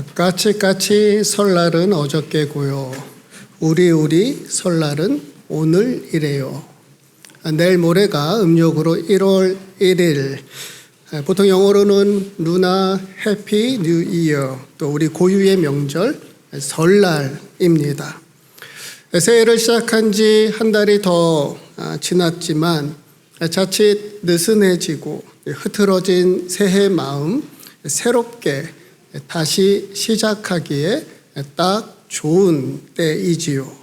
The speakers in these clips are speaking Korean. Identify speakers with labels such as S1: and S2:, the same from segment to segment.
S1: 까치까치 설날은 어저께고요. 우리 설날은 오늘이래요. 내일 모레가 음력으로 1월 1일. 보통 영어로는 루나 해피 뉴 이어, 또 우리 고유의 명절 설날입니다. 새해를 시작한 지 한 달이 더 지났지만 자칫 느슨해지고 흐트러진 새해 마음 새롭게 다시 시작하기에 딱 좋은 때이지요.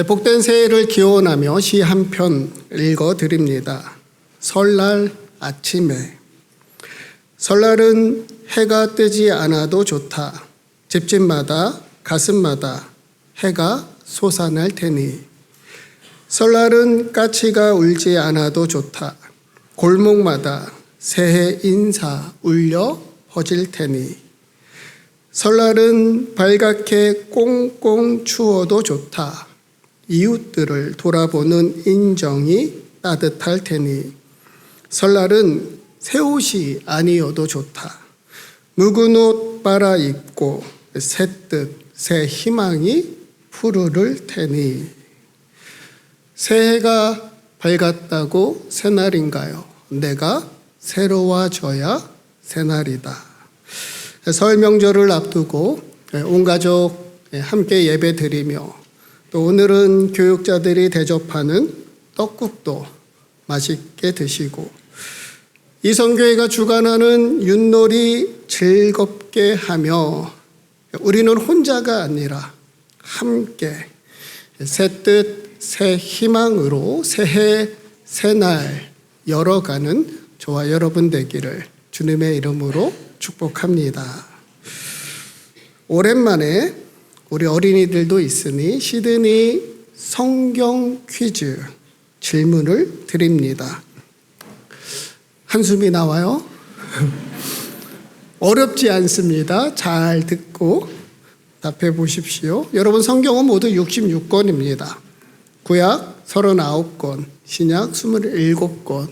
S1: 복된 새해를 기원하며 시 한 편 읽어드립니다. 설날 아침에. 설날은 해가 뜨지 않아도 좋다. 집집마다 가슴마다 해가 솟아날 테니. 설날은 까치가 울지 않아도 좋다. 골목마다 새해 인사 울려 퍼질 테니. 설날은 발갛게 꽁꽁 추워도 좋다. 이웃들을 돌아보는 인정이 따뜻할 테니. 설날은 새 옷이 아니어도 좋다. 묵은 옷 빨아 입고 새뜻 새 희망이 푸르를 테니. 새해가 밝았다고 새날인가요? 내가 새로워져야 새날이다. 설 명절을 앞두고 온 가족 함께 예배 드리며 또 오늘은 교육자들이 대접하는 떡국도 맛있게 드시고 이성교회가 주관하는 윷놀이 즐겁게 하며 우리는 혼자가 아니라 함께 새뜻 새 희망으로 새해 새날 열어가는 저와 여러분 되기를 주님의 이름으로 축복합니다. 오랜만에 우리 어린이들도 있으니 시드니 성경 퀴즈 질문을 드립니다. 한숨이 나와요? 어렵지 않습니다. 잘 듣고 답해 보십시오. 여러분 성경은 모두 66권입니다. 구약 39권, 신약 27권,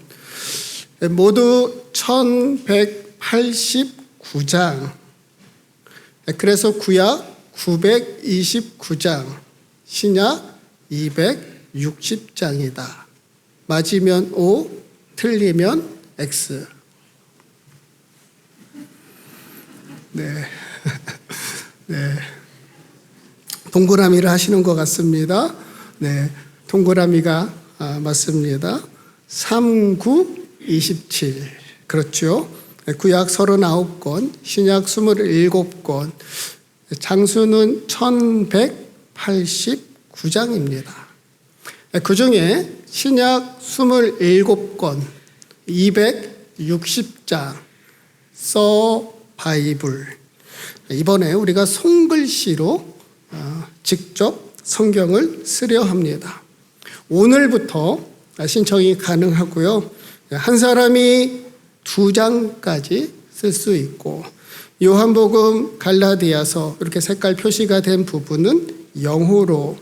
S1: 모두 1189장. 그래서 구약 929장, 신약 260장이다. 맞으면 O, 틀리면 X. 네. 네. 동그라미를 하시는 것 같습니다. 네. 동그라미가 맞습니다. 3927. 그렇죠. 구약 39권, 신약 27권, 장수는 1189장입니다. 그 중에 신약 27권, 260장, 서 바이블. 이번에 우리가 손글씨로 직접 성경을 쓰려 합니다. 오늘부터 신청이 가능하고요. 한 사람이 2장까지 쓸 수 있고 요한복음, 갈라디아서 이렇게 색깔 표시가 된 부분은 영어로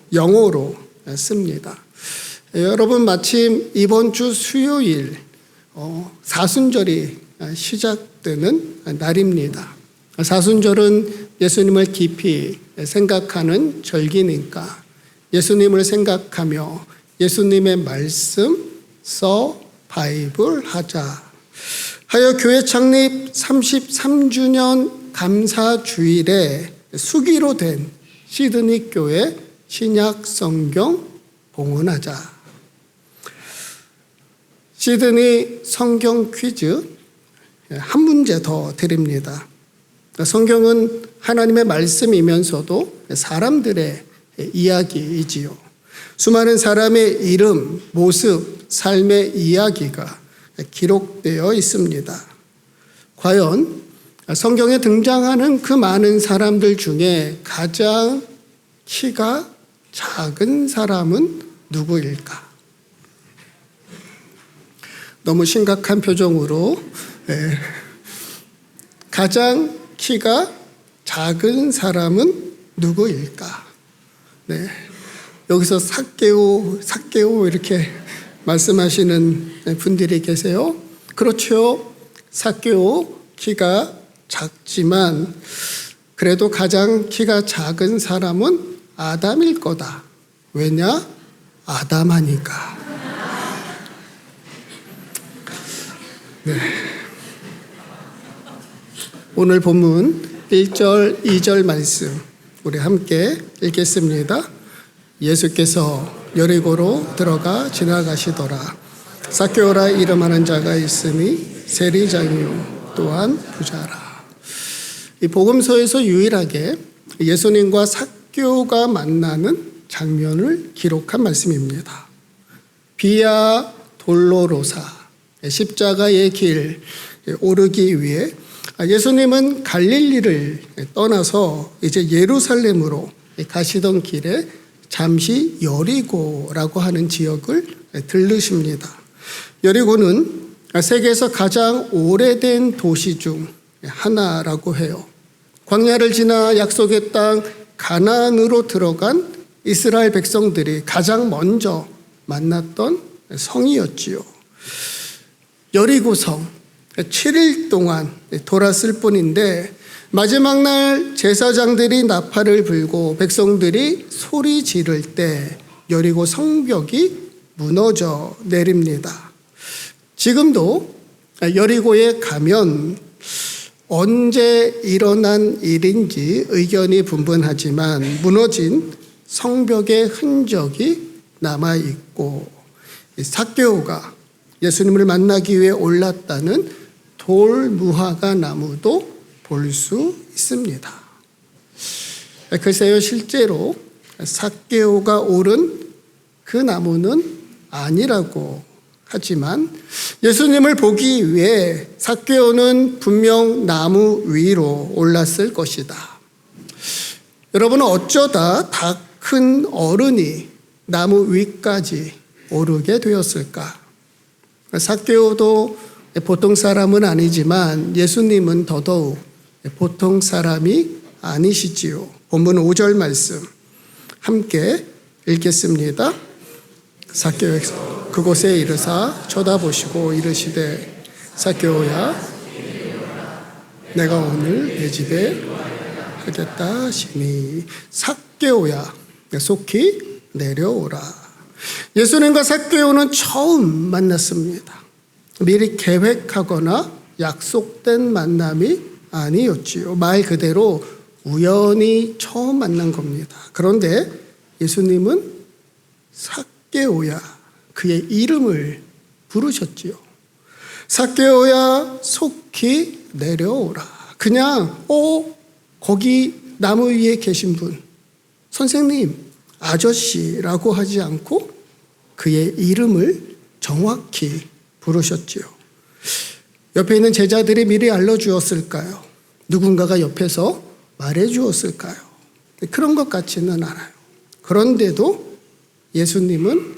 S1: 씁니다. 여러분 마침 이번 주 수요일 사순절이 시작되는 날입니다. 사순절은 예수님을 깊이 생각하는 절기니까 예수님을 생각하며 예수님의 말씀 써 바이블 하자 하여 교회 창립 33주년 감사주일에 수기로 된 시드니 교회 신약 성경 봉헌하자. 시드니 성경 퀴즈 한 문제 더 드립니다. 성경은 하나님의 말씀이면서도 사람들의 이야기이지요. 수많은 사람의 이름, 모습, 삶의 이야기가 기록되어 있습니다. 과연 성경에 등장하는 그 많은 사람들 중에 가장 키가 작은 사람은 누구일까? 너무 심각한 표정으로 가장 키가 작은 사람은 누구일까? 네. 여기서 삭개오 이렇게 말씀하시는 분들이 계세요. 그렇죠. 삭개오 키가 작지만 그래도 가장 키가 작은 사람은 아담일 거다. 왜냐? 아담하니까. 네. 오늘 본문 1절, 2절 말씀 우리 함께 읽겠습니다. 예수께서 여리고로 들어가 지나가시더라. 삭개오라 이름하는 자가 있으니 세리장이요 또한 부자라. 이 복음서에서 유일하게 예수님과 삭개오가 만나는 장면을 기록한 말씀입니다. 비아 돌로로사 십자가의 길 오르기 위해 예수님은 갈릴리를 떠나서 이제 예루살렘으로 가시던 길에 잠시 여리고라고 하는 지역을 들르십니다. 여리고는 세계에서 가장 오래된 도시 중 하나라고 해요. 광야를 지나 약속의 땅 가나안으로 들어간 이스라엘 백성들이 가장 먼저 만났던 성이었지요. 여리고성 7일 동안 돌았을 뿐인데 마지막 날 제사장들이 나팔을 불고 백성들이 소리 지를 때 여리고 성벽이 무너져 내립니다. 지금도 여리고에 가면 언제 일어난 일인지 의견이 분분하지만 무너진 성벽의 흔적이 남아있고 삭개오가 예수님을 만나기 위해 올랐다는 돌 무화과 나무도 볼 수 있습니다. 글쎄요, 실제로 삭개오가 오른 그 나무는 아니라고 하지만 예수님을 보기 위해 삭개오는 분명 나무 위로 올랐을 것이다. 여러분은 어쩌다 다 큰 어른이 나무 위까지 오르게 되었을까? 삭개오도 보통 사람은 아니지만 예수님은 더더욱 보통 사람이 아니시지요. 본문 5절 말씀 함께 읽겠습니다. 삭개오에서 그곳에 이르사 쳐다보시고 이르시되 삭개오야 내가 오늘 내 집에 하겠다 하시니 삭개오야 속히 내려오라. 예수님과 삭개오는 처음 만났습니다. 미리 계획하거나 약속된 만남이 아니었지요. 말 그대로 우연히 처음 만난 겁니다. 그런데 예수님은 삭개오야 그의 이름을 부르셨지요. 삭개오야 속히 내려오라. 그냥 거기 나무 위에 계신 분 선생님 아저씨라고 하지 않고 그의 이름을 정확히 부르셨지요. 옆에 있는 제자들이 미리 알려주었을까요? 누군가가 옆에서 말해주었을까요? 그런 것 같지는 않아요. 그런데도 예수님은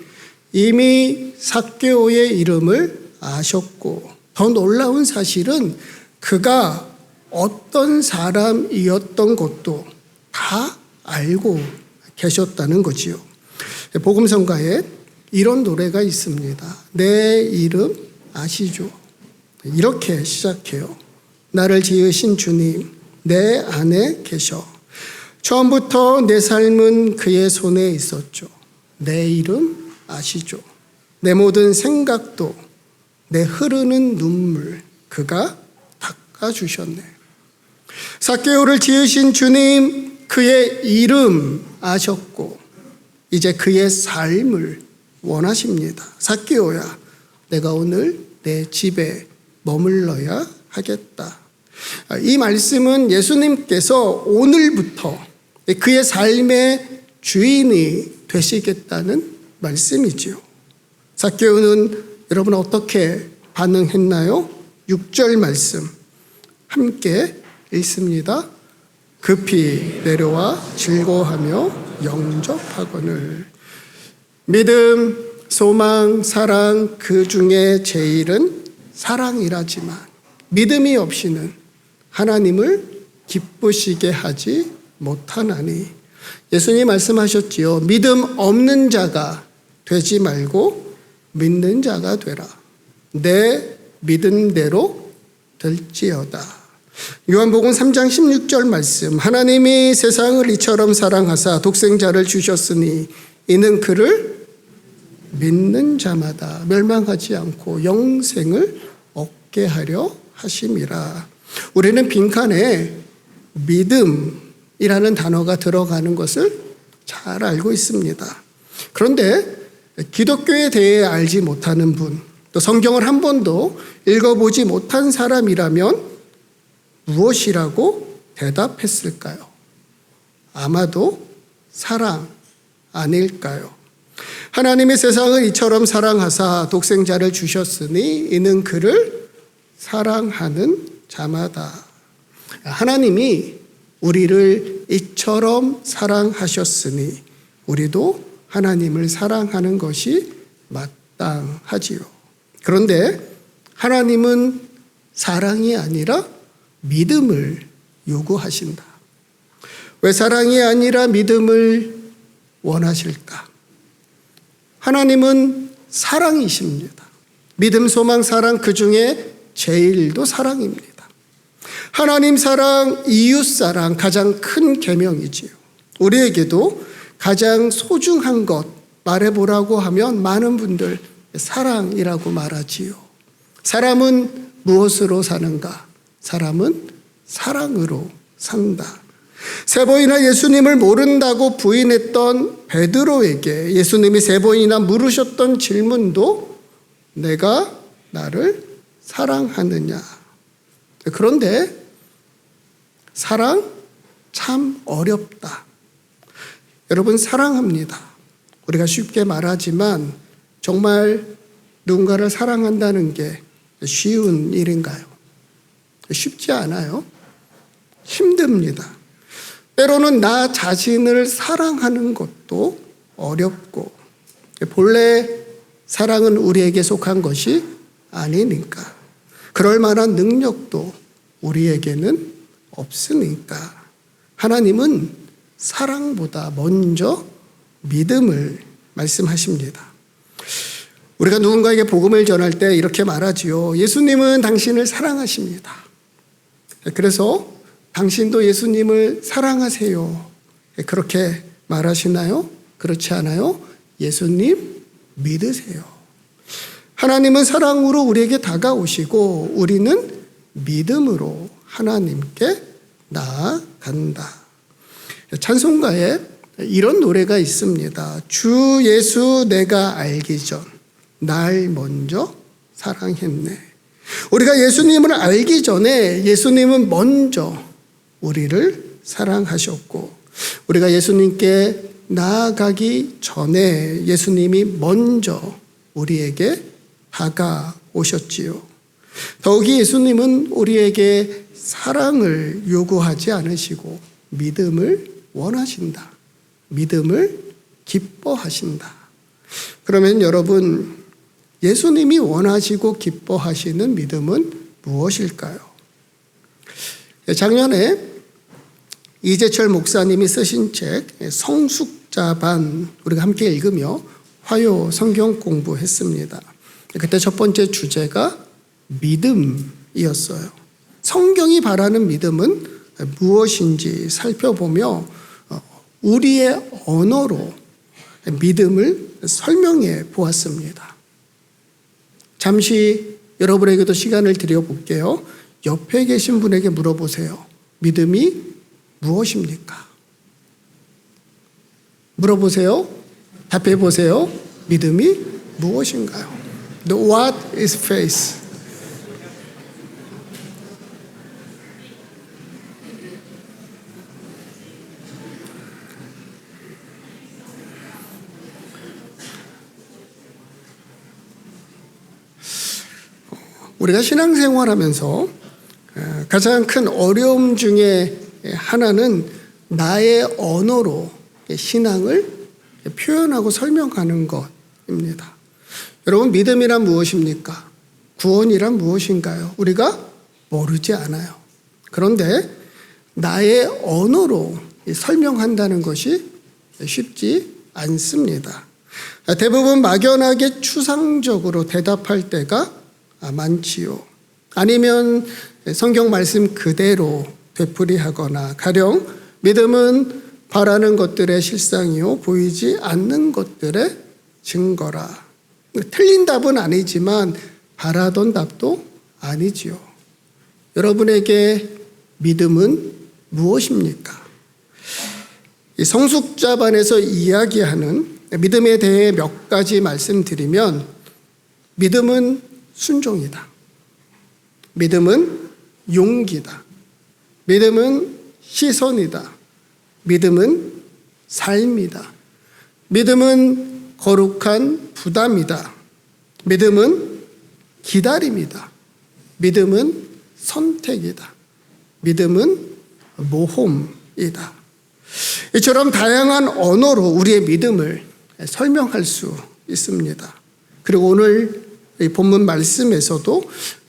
S1: 이미 삭개오의 이름을 아셨고 더 놀라운 사실은 그가 어떤 사람이었던 것도 다 알고 계셨다는 거지요. 복음성가에 이런 노래가 있습니다. 내 이름 아시죠? 이렇게 시작해요. 나를 지으신 주님 내 안에 계셔. 처음부터 내 삶은 그의 손에 있었죠. 내 이름 아시죠? 내 모든 생각도 내 흐르는 눈물 그가 닦아주셨네. 삭개오를 지으신 주님 그의 이름 아셨고 이제 그의 삶을 원하십니다. 삭개오야 내가 오늘 내 집에 머물러야 하겠다. 이 말씀은 예수님께서 오늘부터 그의 삶의 주인이 되시겠다는 말씀이지요. 삭개오는 여러분 어떻게 반응했나요? 6절 말씀 함께 읽습니다. 급히 내려와 즐거워하며 영접하거늘. 믿음, 소망, 사랑 그 중에 제일은 사랑이라지만 믿음이 없이는 하나님을 기쁘시게 하지 못하나니. 예수님 말씀하셨지요. 믿음 없는 자가 되지 말고 믿는 자가 되라. 내 믿음대로 될지어다. 요한복음 3장 16절 말씀, 하나님이 세상을 이처럼 사랑하사 독생자를 주셨으니 이는 그를 믿는 자마다 멸망하지 않고 영생을 얻게 하려 하심이라. 우리는 빈칸에 믿음이라는 단어가 들어가는 것을 잘 알고 있습니다. 그런데 기독교에 대해 알지 못하는 분, 또 성경을 한 번도 읽어보지 못한 사람이라면 무엇이라고 대답했을까요? 아마도 사랑 아닐까요? 하나님이 세상을 이처럼 사랑하사 독생자를 주셨으니 이는 그를 사랑하는 자마다. 하나님이 우리를 이처럼 사랑하셨으니 우리도 하나님을 사랑하는 것이 마땅하지요. 그런데 하나님은 사랑이 아니라 믿음을 요구하신다. 왜 사랑이 아니라 믿음을 원하실까? 하나님은 사랑이십니다. 믿음, 소망, 사랑, 그 중에 제일도 사랑입니다. 하나님 사랑, 이웃 사랑, 가장 큰 계명이지요. 우리에게도 가장 소중한 것 말해보라고 하면 많은 분들 사랑이라고 말하지요. 사람은 무엇으로 사는가? 사람은 사랑으로 산다. 세 번이나 예수님을 모른다고 부인했던 베드로에게 예수님이 세 번이나 물으셨던 질문도 내가 나를 사랑하느냐. 그런데 사랑 참 어렵다. 여러분, 사랑합니다. 우리가 쉽게 말하지만 정말 누군가를 사랑한다는 게 쉬운 일인가요? 쉽지 않아요. 힘듭니다. 때로는 나 자신을 사랑하는 것도 어렵고, 본래 사랑은 우리에게 속한 것이 아니니까, 그럴 만한 능력도 우리에게는 없으니까 하나님은 사랑보다 먼저 믿음을 말씀하십니다. 우리가 누군가에게 복음을 전할 때 이렇게 말하지요. 예수님은 당신을 사랑하십니다. 그래서 당신도 예수님을 사랑하세요. 그렇게 말하시나요? 그렇지 않아요? 예수님 믿으세요. 하나님은 사랑으로 우리에게 다가오시고 우리는 믿음으로 하나님께 나아간다. 찬송가에 이런 노래가 있습니다. 주 예수 내가 알기 전 날 먼저 사랑했네. 우리가 예수님을 알기 전에 예수님은 먼저 우리를 사랑하셨고, 우리가 예수님께 나아가기 전에 예수님이 먼저 우리에게 다가오셨지요. 더욱이 예수님은 우리에게 사랑을 요구하지 않으시고 믿음을 원하신다. 믿음을 기뻐하신다. 그러면 여러분, 예수님이 원하시고 기뻐하시는 믿음은 무엇일까요? 작년에 이재철 목사님이 쓰신 책 성숙자반 우리가 함께 읽으며 화요 성경 공부했습니다. 그때 첫 번째 주제가 믿음이었어요. 성경이 바라는 믿음은 무엇인지 살펴보며 우리의 언어로 믿음을 설명해 보았습니다. 잠시 여러분에게도 시간을 드려볼게요. 옆에 계신 분에게 물어보세요. 믿음이 무엇입니까? 물어보세요. 답해 보세요. 믿음이 무엇인가요? The what is faith? 우리가 신앙생활하면서 가장 큰 어려움 중에 하나는 나의 언어로 신앙을 표현하고 설명하는 것입니다. 여러분, 믿음이란 무엇입니까? 구원이란 무엇인가요? 우리가 모르지 않아요. 그런데 나의 언어로 설명한다는 것이 쉽지 않습니다. 대부분 막연하게 추상적으로 대답할 때가 많지요. 아니면 성경 말씀 그대로 되풀이하거나 가령 믿음은 바라는 것들의 실상이요 보이지 않는 것들의 증거라. 틀린 답은 아니지만 바라던 답도 아니지요. 여러분에게 믿음은 무엇입니까? 이 성숙자반에서 이야기하는 믿음에 대해 몇 가지 말씀드리면 믿음은 순종이다. 믿음은 용기다. 믿음은 시선이다. 믿음은 삶이다. 믿음은 거룩한 부담이다. 믿음은 기다림이다. 믿음은 선택이다. 믿음은 모험이다. 이처럼 다양한 언어로 우리의 믿음을 설명할 수 있습니다. 그리고 오늘 이 본문 말씀에서도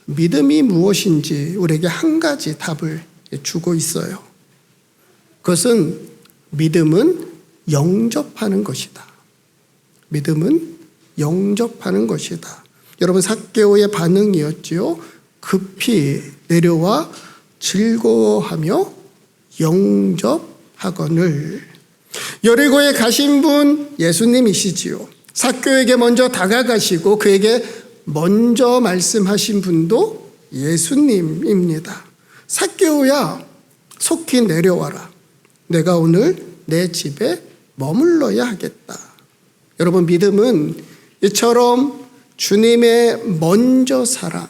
S1: 믿음이 무엇인지 우리에게 한 가지 답을 주고 있어요. 그것은 믿음은 영접하는 것이다. 믿음은 영접하는 것이다. 여러분 삭개오의 반응이었지요. 급히 내려와 즐거워하며 영접하거늘. 여리고에 가신 분 예수님이시지요. 삭개오에게 먼저 다가가시고 그에게 먼저 말씀하신 분도 예수님입니다. 삭개오야, 속히 내려와라. 내가 오늘 내 집에 머물러야 하겠다. 여러분 믿음은 이처럼 주님의 먼저 사랑,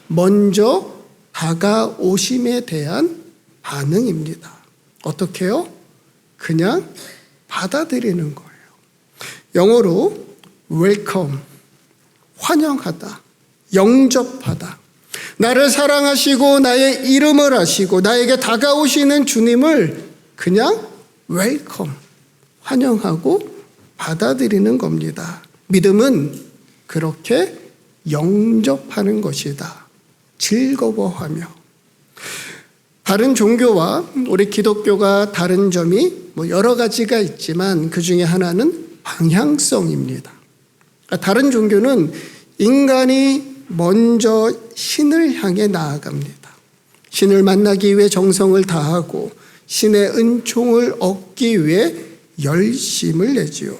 S1: 먼저 다가오심에 대한 반응입니다. 어떻게요? 그냥 받아들이는 거예요. 영어로 welcome, 환영하다, 영접하다. 나를 사랑하시고 나의 이름을 아시고 나에게 다가오시는 주님을 그냥 welcome, 환영하고 받아들이는 겁니다. 믿음은 그렇게 영접하는 것이다. 즐거워하며. 다른 종교와 우리 기독교가 다른 점이 여러 가지가 있지만 그 중에 하나는 방향성입니다. 다른 종교는 인간이 먼저 신을 향해 나아갑니다. 신을 만나기 위해 정성을 다하고 신의 은총을 얻기 위해 열심을 내지요.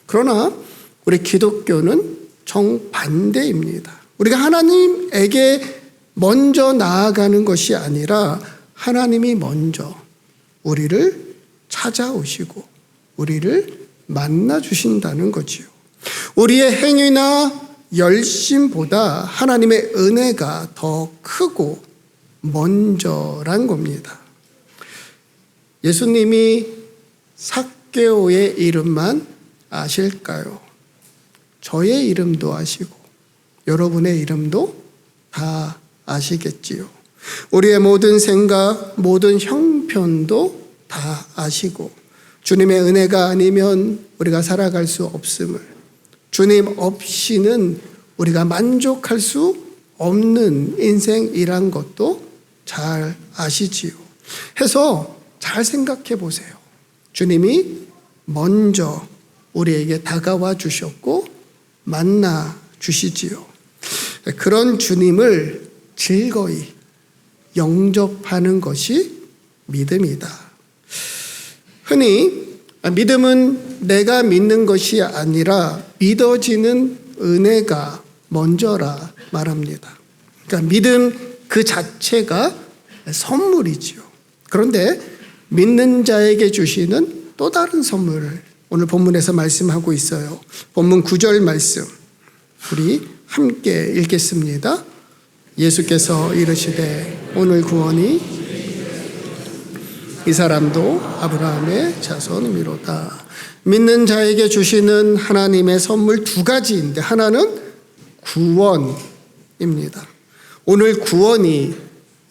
S1: 그러나 우리 기독교는 정반대입니다. 우리가 하나님에게 먼저 나아가는 것이 아니라 하나님이 먼저 우리를 찾아오시고 우리를 만나 주신다는 거지요. 우리의 행위나 열심보다 하나님의 은혜가 더 크고 먼저란 겁니다. 예수님이 삭개오의 이름만 아실까요? 저의 이름도 아시고 여러분의 이름도 다 아시겠지요. 우리의 모든 생각, 모든 형편도 다 아시고 주님의 은혜가 아니면 우리가 살아갈 수 없음을, 주님 없이는 우리가 만족할 수 없는 인생이란 것도 잘 아시지요. 해서 잘 생각해 보세요. 주님이 먼저 우리에게 다가와 주셨고 만나 주시지요. 그런 주님을 즐거이 영접하는 것이 믿음이다. 흔히 믿음은 내가 믿는 것이 아니라 믿어지는 은혜가 먼저라 말합니다. 그러니까 믿음 그 자체가 선물이지요. 그런데 믿는 자에게 주시는 또 다른 선물을 오늘 본문에서 말씀하고 있어요. 본문 9절 말씀 우리 함께 읽겠습니다. 예수께서 이르시되 오늘 구원이 이 사람도 아브라함의 자손이미로다. 믿는 자에게 주시는 하나님의 선물 두 가지인데 하나는 구원입니다. 오늘 구원이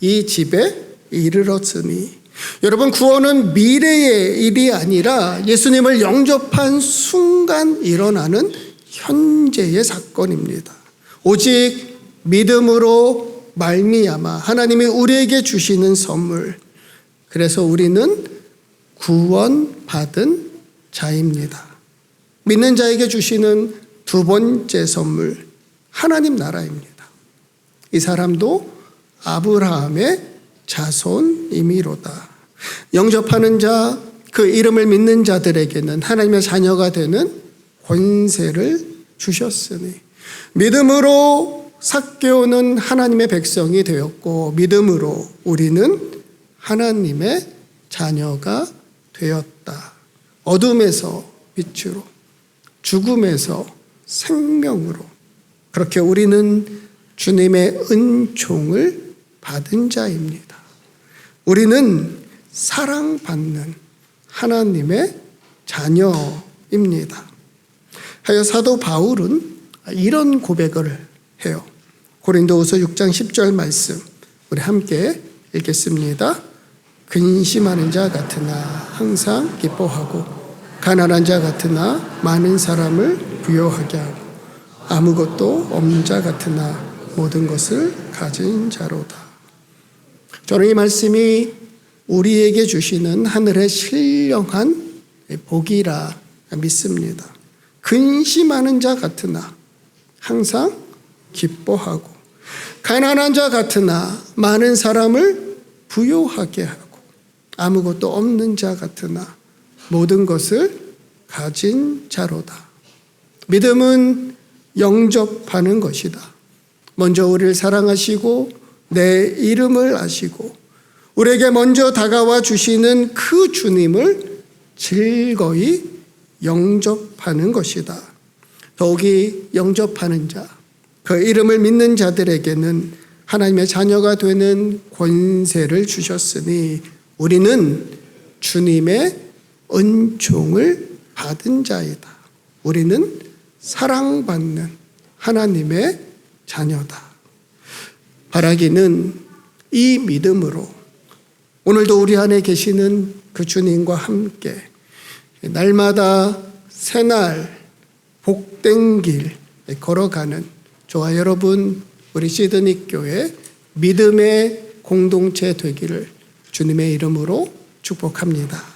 S1: 이 집에 이르렀으니, 여러분 구원은 미래의 일이 아니라 예수님을 영접한 순간 일어나는 현재의 사건입니다. 오직 믿음으로 말미암아 하나님이 우리에게 주시는 선물, 그래서 우리는 구원받은 자입니다. 믿는 자에게 주시는 두 번째 선물, 하나님 나라입니다. 이 사람도 아브라함의 자손임이로다. 영접하는 자, 그 이름을 믿는 자들에게는 하나님의 자녀가 되는 권세를 주셨으니 믿음으로 삭개오는 하나님의 백성이 되었고 믿음으로 우리는 하나님의 자녀가 되었다. 어둠에서 빛으로, 죽음에서 생명으로, 그렇게 우리는 주님의 은총을 받은 자입니다. 우리는 사랑받는 하나님의 자녀입니다. 하여 사도 바울은 이런 고백을 해요. 고린도후서 6장 10절 말씀 우리 함께 읽겠습니다. 근심하는 자 같으나 항상 기뻐하고 가난한 자 같으나 많은 사람을 부요하게 하고 아무것도 없는 자 같으나 모든 것을 가진 자로다. 저는 이 말씀이 우리에게 주시는 하늘의 신령한 복이라 믿습니다. 근심하는 자 같으나 항상 기뻐하고 가난한 자 같으나 많은 사람을 부요하게 하고 아무것도 없는 자 같으나 모든 것을 가진 자로다. 믿음은 영접하는 것이다. 먼저 우리를 사랑하시고 내 이름을 아시고 우리에게 먼저 다가와 주시는 그 주님을 즐거이 영접하는 것이다. 더욱이 영접하는 자, 그 이름을 믿는 자들에게는 하나님의 자녀가 되는 권세를 주셨으니 우리는 주님의 은총을 받은 자이다. 우리는 사랑받는 하나님의 자녀다. 바라기는 이 믿음으로 오늘도 우리 안에 계시는 그 주님과 함께 날마다 새날 복된 길 걸어가는 저와 여러분 우리 시드니 교회 믿음의 공동체 되기를 주님의 이름으로 축복합니다.